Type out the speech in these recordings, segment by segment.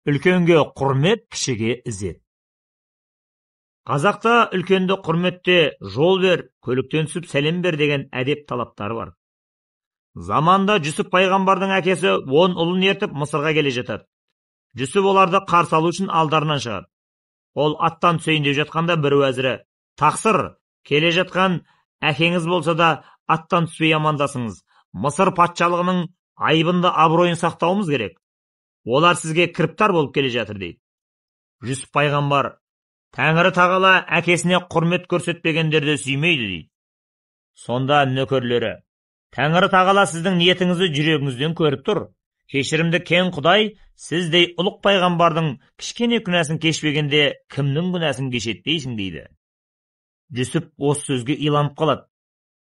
Үлкенге құрмет, кішіге ізет. Қазақта үлкенді құрметте жол бер, көліктен түсіп сәлем бер деген әдеп талаптары бар. Заманда Жүсіп пайғамбардың әкесі 10 ұлын ертіп Мысырға келе жатады. Жүсіп оларды қарсы алу үшін алдарынан шығады. Ол аттан түсейін деп жатқанда бір уәзірі: "Тақсыр, келе жатқан әкеңіз болса да аттан түспей амандасыңыз. Мысыр патшалығының айбынды абыройын сақтауымыз керек. Олар сізге кіріптар болып келе жатыр" дейді. Жүсіп пайғамбар: "Тәңірі тағала әкесіне құрмет көрсетпегендерді сүймейді" дейді. Сонда нөкерлері: "Тәңірі тағала сіздің ниетіңізді жүрегіңізден көріп тұр. Кешірімді кен Құдай сіздей ұлық пайғамбардың кішкене күнәсін кешпегенде кімнің күнәсін кешеді дейсің" дейді. Жүсіп осы сөзге иланып қалады.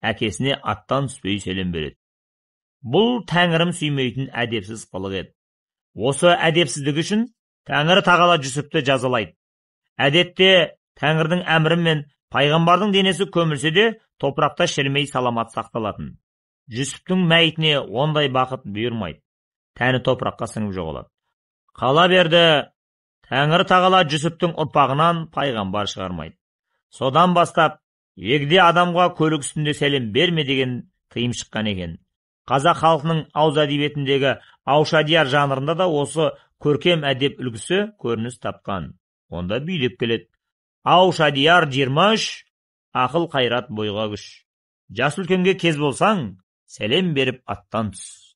Әкесіне аттан түспей сәлем береді. Бұл Тәңірім сүймейтін әдепсіз қылық еді. Осы әдепсіздік үшін Тәңірі тағала Жүсіпті жазалайды. Әдетте Тәңірдің әмірімен пайғамбардың денесі көмілсе де топырақта шірімей саламат сақталатын. Жүсіптің мәйітіне ондай бақыт бұйырмайды. Тәні топыраққа сіңіп жоғалады. Қала берді, Тәңірі тағала Жүсіптің ұрпағынан пайғамбар шығармайды. Содан бастап егде адамға көлік үстінде сәлем берме деген тыйым шыққан екен. Қазақ халқының ауыз әдебиетіндегі аушадияр жанрында да осы көркем әдеп үлгісі көрініс тапқан. Онда билеп келеді: "Аушадияр 23, ақыл қайрат бойға күш. Жас үлкенге кез болсаң, сәлем беріп аттан түс."